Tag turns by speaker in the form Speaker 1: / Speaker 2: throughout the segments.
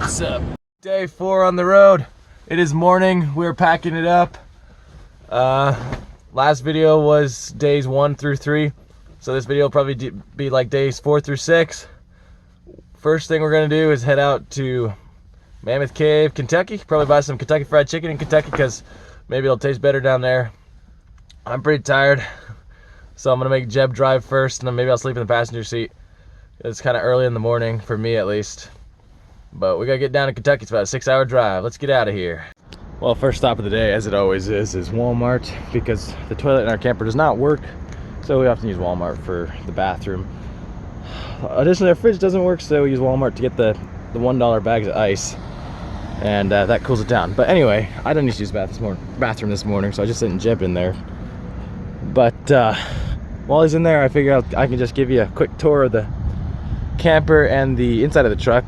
Speaker 1: What's up? Day 4 on the road. It is morning. We're packing it up. Last video was days 1 through 3. So this video will probably be like days 4 through 6. First thing we're gonna do is head out to Mammoth Cave, Kentucky. Probably buy some Kentucky Fried Chicken in Kentucky because maybe it'll taste better down there. I'm pretty tired, so I'm gonna make Jeb drive first, and then maybe I'll sleep in the passenger seat. It's kind of early in the morning for me, at least. But we gotta get down to Kentucky. It's about a 6-hour drive. Let's get out of here. Well, first stop of the day, as it always is Walmart, because the toilet in our camper does not work, so we often use Walmart for the bathroom. Additionally, our fridge doesn't work, so we use Walmart to get the $1 bags of ice, and that cools it down. But anyway, I didn't need to use the bathroom this morning, so I just sent Jeb in there. But while he's in there, I figured I can just give you a quick tour of the camper and the inside of the truck,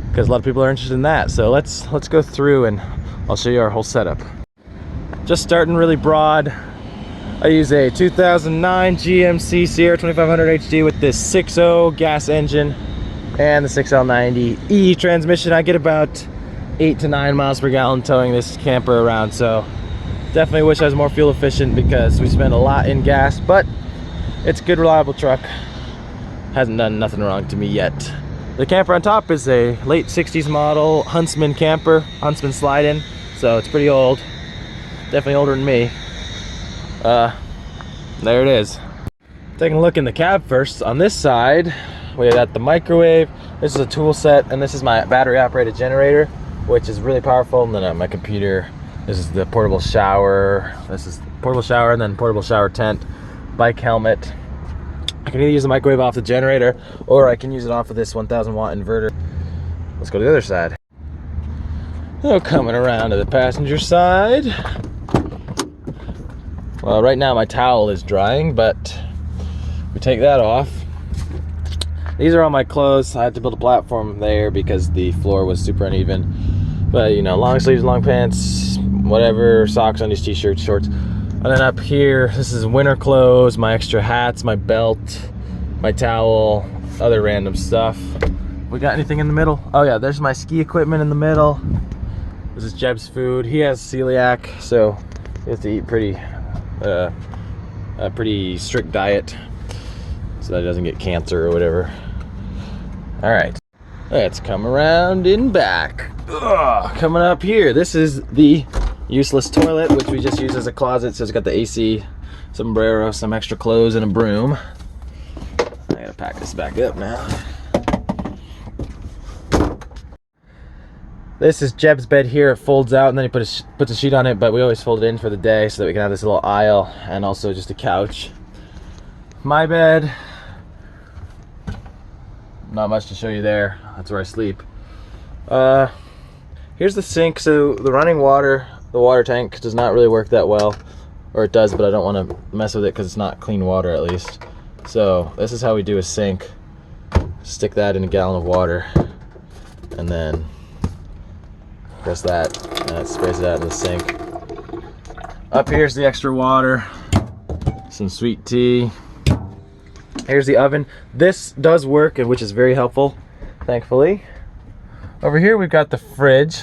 Speaker 1: because a lot of people are interested in that. So let's go through and I'll show you our whole setup. Just starting really broad, I use a 2009 GMC Sierra 2500 HD with this 6.0 gas engine and the 6L90E transmission. I get about 8 to 9 miles per gallon towing this camper around, so definitely wish I was more fuel efficient because we spend a lot in gas, but it's a good, reliable truck. Hasn't done nothing wrong to me yet. The camper on top is a late 60s model Huntsman camper, Huntsman slide-in, so it's pretty old. Definitely older than me. There it is. Taking a look in the cab first. On this side, we got the microwave. This is a tool set, and this is my battery-operated generator, which is really powerful. And then my computer. This is the portable shower. This is the portable shower, and then portable shower tent, bike helmet. I can either use the microwave off the generator, or I can use it off of this 1000 watt inverter. Let's go to the other side. So coming around to the passenger side. Well, right now my towel is drying, but we take that off. These are all my clothes. I had to build a platform there because the floor was super uneven. But you know, long sleeves, long pants, whatever, socks, undies, t-shirts, shorts. And then up here, this is winter clothes, my extra hats, my belt, my towel, other random stuff. We got anything in the middle? Oh yeah, there's my ski equipment in the middle. This is Jeb's food. He has celiac, so he has to eat a pretty strict diet so that he doesn't get cancer or whatever. All right, let's come around in back. Coming up here, this is the useless toilet, which we just use as a closet. So it's got the AC, sombrero, some extra clothes, and a broom. I gotta pack this back up now. This is Jeb's bed here. It folds out and then he puts a sheet on it, but we always fold it in for the day so that we can have this little aisle and also just a couch. My bed, not much to show you there. That's where I sleep. Here's the sink. So the running water, the water tank does not really work that well, or it does, but I don't want to mess with it because it's not clean water, at least. So this is how we do a sink. Stick that in a gallon of water, and then press that, and it sprays it out in the sink. Up here's the extra water, some sweet tea. Here's the oven. This does work, which is very helpful, thankfully. Over here we've got the fridge.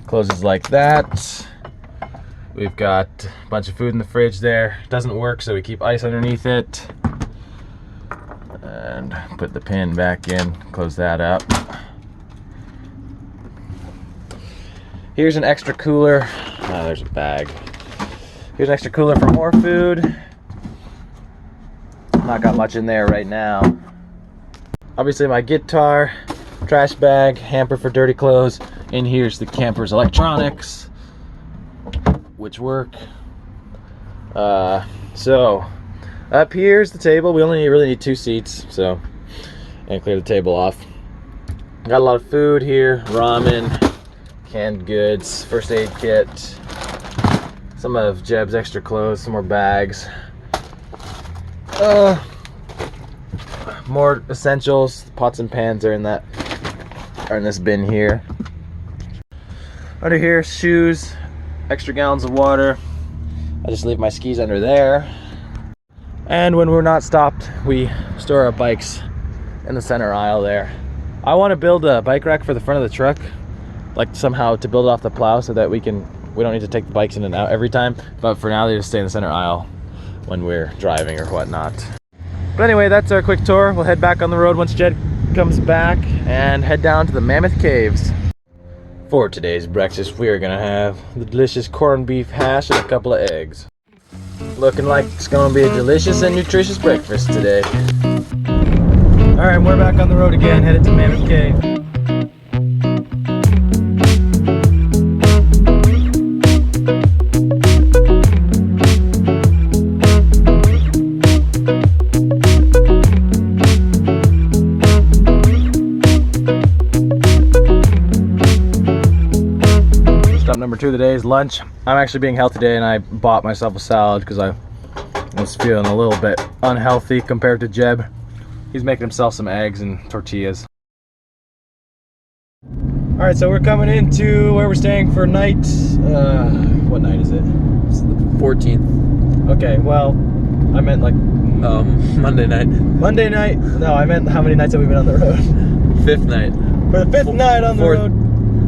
Speaker 1: Closes like that. We've got a bunch of food in the fridge there. Doesn't work, so we keep ice underneath it. And put the pin back in, close that up. Here's an extra cooler. Oh, there's a bag. Here's an extra cooler for more food. Not got much in there right now. Obviously my guitar, trash bag, hamper for dirty clothes. And here's the camper's electronics, which work. So up here's the table. We only really need 2 seats, so, and clear the table off. Got a lot of food here, ramen, canned goods, first aid kit, some of Jeb's extra clothes, some more bags, more essentials. Pots and pans are in this bin here. Under here, shoes, extra gallons of water. I just leave my skis under there. And when we're not stopped, we store our bikes in the center aisle there. I want to build a bike rack for the front of the truck, like somehow to build it off the plow so that we don't need to take the bikes in and out every time. But for now, they just stay in the center aisle when we're driving or whatnot. But anyway, that's our quick tour. We'll head back on the road once Jed comes back and head down to the Mammoth Caves. For today's breakfast, we are gonna have the delicious corned beef hash and a couple of eggs. Looking like it's gonna be a delicious and nutritious breakfast today. All right, we're back on the road again, headed to Mammoth Cave. Stop number 2 of the day is lunch. I'm actually being healthy today and I bought myself a salad because I was feeling a little bit unhealthy compared to Jeb. He's making himself some eggs and tortillas. All right, so we're coming into where we're staying for night. What night is it?
Speaker 2: It's the 14th.
Speaker 1: Okay, well, I meant like
Speaker 2: Monday night.
Speaker 1: Monday night. No, I meant how many nights have we been on the road?
Speaker 2: 5th night.
Speaker 1: For the 5th night on the road.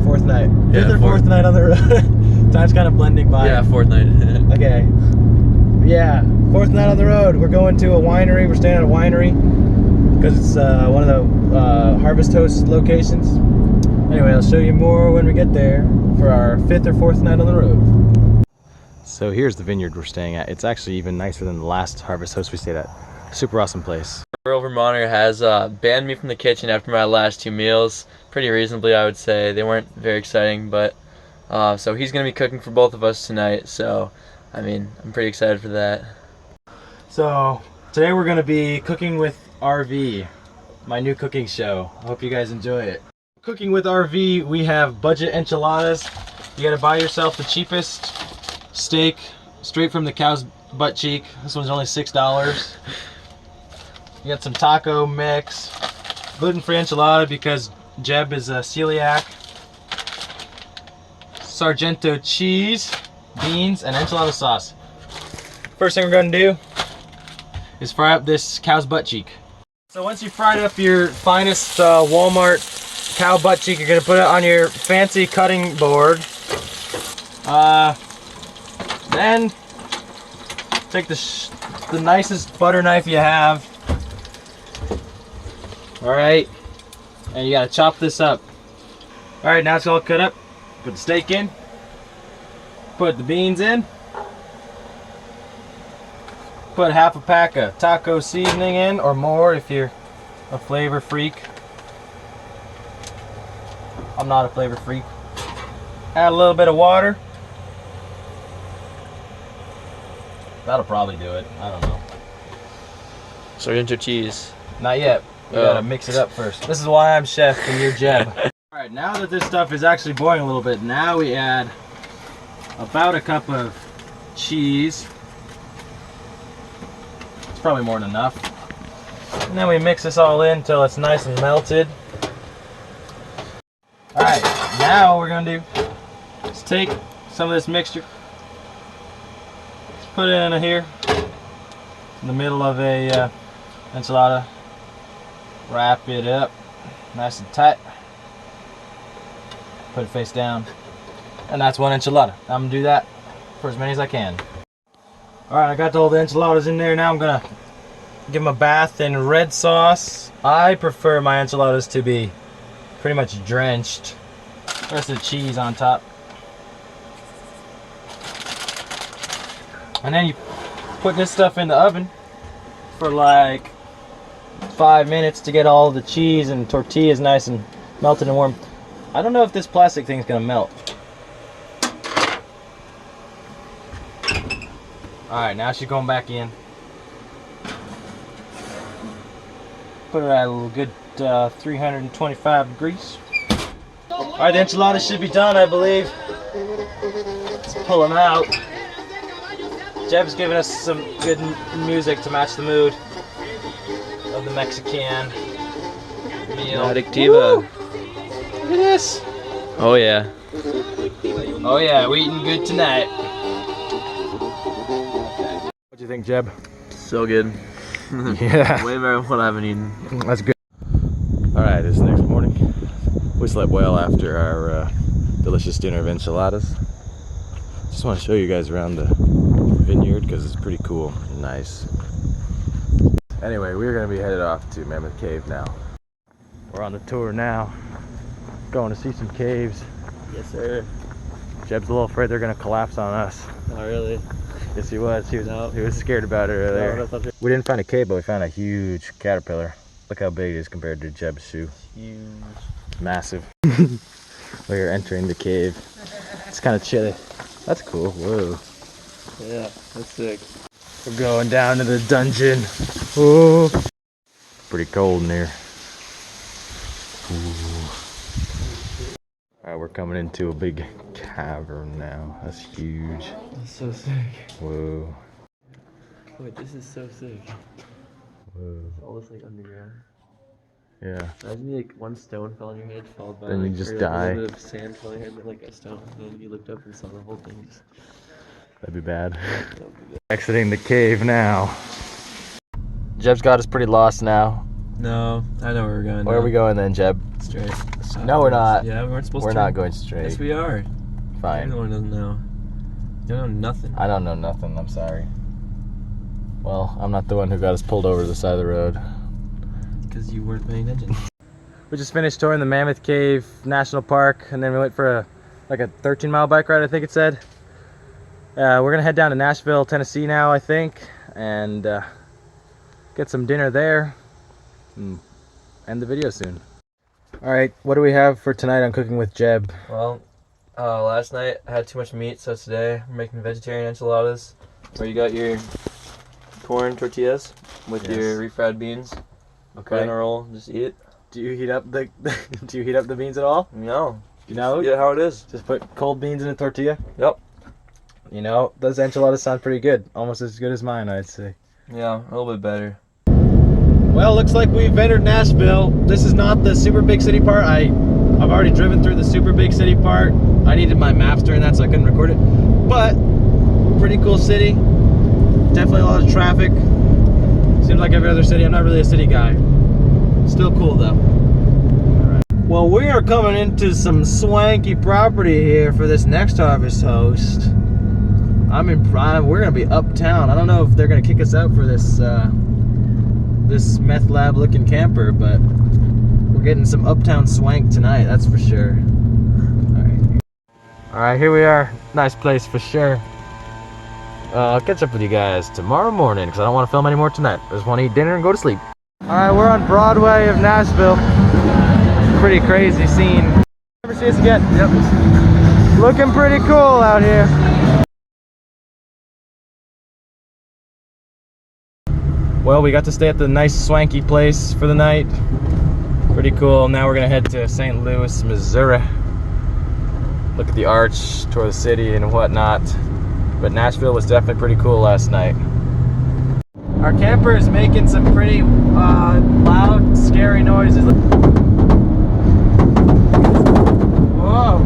Speaker 1: 4th night. 5th or 4th night on the road. Time's kind of blending by.
Speaker 2: Yeah, 4th night.
Speaker 1: Okay. Yeah, 4th night on the road. We're going to a winery. We're staying at a winery because it's one of the Harvest Host locations. Anyway, I'll show you more when we get there for our 5th or 4th night on the road. So here's the vineyard we're staying at. It's actually even nicer than the last Harvest Host we stayed at. Super awesome place.
Speaker 2: Rural Vermonter has banned me from the kitchen after my last 2 meals. Pretty reasonably, I would say. They weren't very exciting, but so he's going to be cooking for both of us tonight. So, I mean, I'm pretty excited for that.
Speaker 1: So today we're going to be cooking with RV, my new cooking show. I hope you guys enjoy it. Cooking with RV, we have budget enchiladas. You got to buy yourself the cheapest steak straight from the cow's butt cheek. This one's only $6. You got some taco mix, gluten-free enchilada because Jeb is a celiac, Sargento cheese, beans, and enchilada sauce. First thing we're going to do is fry up this cow's butt cheek. So once you fried up your finest Walmart cow butt cheek, you're going to put it on your fancy cutting board. Then take the nicest butter knife you have. Alright, and you gotta chop this up. Alright, now it's all cut up. Put the steak in. Put the beans in. Put half a pack of taco seasoning in, or more if you're a flavor freak. I'm not a flavor freak. Add a little bit of water. That'll probably do it. I don't know.
Speaker 2: Sargento cheese.
Speaker 1: Not yet. We gotta mix it up first. This is why I'm chef and you're Jeb. Alright, now that this stuff is actually boiling a little bit, now we add about a cup of cheese. It's probably more than enough. And then we mix this all in until it's nice and melted. Alright, now what we're gonna do is take some of this mixture, put it in here, in the middle of a enchilada. Wrap it up nice and tight. Put it face down. And that's one enchilada. I'm gonna do that for as many as I can. Alright, I got all the enchiladas in there. Now I'm gonna give them a bath in red sauce. I prefer my enchiladas to be pretty much drenched. Rest of the cheese on top. And then you put this stuff in the oven for like 5 minutes to get all the cheese and tortillas nice and melted and warm. I don't know if this plastic thing's gonna melt. Alright, now she's going back in. Put it at a good 325 degrees. Alright, the enchiladas should be done, I believe. Let's pull them out. Jeb's giving us some good music to match the mood of the Mexican meal.
Speaker 2: Adictiva.
Speaker 1: Look at this.
Speaker 2: Oh yeah.
Speaker 1: Oh yeah, we're eating good tonight. What do you think, Jeb?
Speaker 2: So good.
Speaker 1: Yeah.
Speaker 2: Way better than what I haven't eaten.
Speaker 1: That's good. Alright, this next morning. We slept well after our delicious dinner of enchiladas. Just want to show you guys around the vineyard because it's pretty cool and nice. Anyway, we're going to be headed off to Mammoth Cave now. We're on the tour now. Going to see some caves.
Speaker 2: Yes, sir.
Speaker 1: Jeb's a little afraid they're going to collapse on us.
Speaker 2: Not really.
Speaker 1: Yes, he was. He was scared about it earlier.
Speaker 2: No,
Speaker 1: We didn't find a cave, but we found a huge caterpillar. Look how big it is compared to Jeb's shoe.
Speaker 2: Huge.
Speaker 1: Massive. We are entering the cave. It's kind of chilly. That's cool. Whoa.
Speaker 2: Yeah, that's sick.
Speaker 1: We're going down to the dungeon. Ooh. Pretty cold in here. Alright, we're coming into a big cavern now. That's huge.
Speaker 2: That's so sick.
Speaker 1: Whoa.
Speaker 2: Wait, this is so sick.
Speaker 1: Whoa.
Speaker 2: It's all this like underground.
Speaker 1: Yeah.
Speaker 2: Imagine like one stone fell on your head, followed by
Speaker 1: Then you
Speaker 2: like,
Speaker 1: just
Speaker 2: or,
Speaker 1: die.
Speaker 2: a little bit of sand fell on your head, then like a stone, and then you looked up and saw the whole thing. Just,
Speaker 1: That'd be bad.
Speaker 2: that would be bad.
Speaker 1: Exiting the cave now. Jeb's got us pretty lost now.
Speaker 2: No, I know where we're going.
Speaker 1: Where are we going then, Jeb?
Speaker 2: Straight.
Speaker 1: No, we're not.
Speaker 2: Yeah, we weren't supposed
Speaker 1: We're
Speaker 2: to.
Speaker 1: not going straight.
Speaker 2: Yes, we are.
Speaker 1: Fine.
Speaker 2: Everyone doesn't know. You don't know nothing.
Speaker 1: I don't know nothing. I'm sorry. Well, I'm not the one who got us pulled over to the side of the road.
Speaker 2: Because you weren't paying attention.
Speaker 1: We just finished touring the Mammoth Cave National Park, and then we went for a 13-mile bike ride, I think it said. We're gonna head down to Nashville, Tennessee now, I think, and get some dinner there and end the video soon. Alright, what do we have for tonight on Cooking with Jeb?
Speaker 2: Well, last night I had too much meat, so today we're making vegetarian enchiladas. Where you got your corn tortillas with your refried beans. Put it in a roll, just eat it.
Speaker 1: Do you heat up the do you heat up the beans at all?
Speaker 2: No.
Speaker 1: You know?
Speaker 2: Yeah, how it is.
Speaker 1: Just put cold beans in a tortilla?
Speaker 2: Yep.
Speaker 1: You know, those enchiladas sound pretty good. Almost as good as mine, I'd say.
Speaker 2: Yeah, a little bit better.
Speaker 1: Well, looks like we've entered Nashville. This is not the super big city part. I've already driven through the super big city part. I needed my maps during that, so I couldn't record it. But, pretty cool city. Definitely a lot of traffic. Seems like every other city. I'm not really a city guy. Still cool though. Alright. Well, we are coming into some swanky property here for this next Harvest Host. We're gonna be uptown. I don't know if they're gonna kick us out for this this meth lab looking camper, but we're getting some uptown swank tonight, that's for sure. Alright, here we are. Nice place for sure. I'll catch up with you guys tomorrow morning because I don't want to film anymore tonight. I just want to eat dinner and go to sleep. Alright, we're on Broadway of Nashville. Pretty crazy scene. Never see us again. Yep. Looking pretty cool out here. Well, we got to stay at the nice swanky place for the night. Pretty cool. Now we're gonna head to St. Louis, Missouri. Look at the arch, tour the city and whatnot. But Nashville was definitely pretty cool last night. Our camper is making some pretty loud, scary noises. Whoa!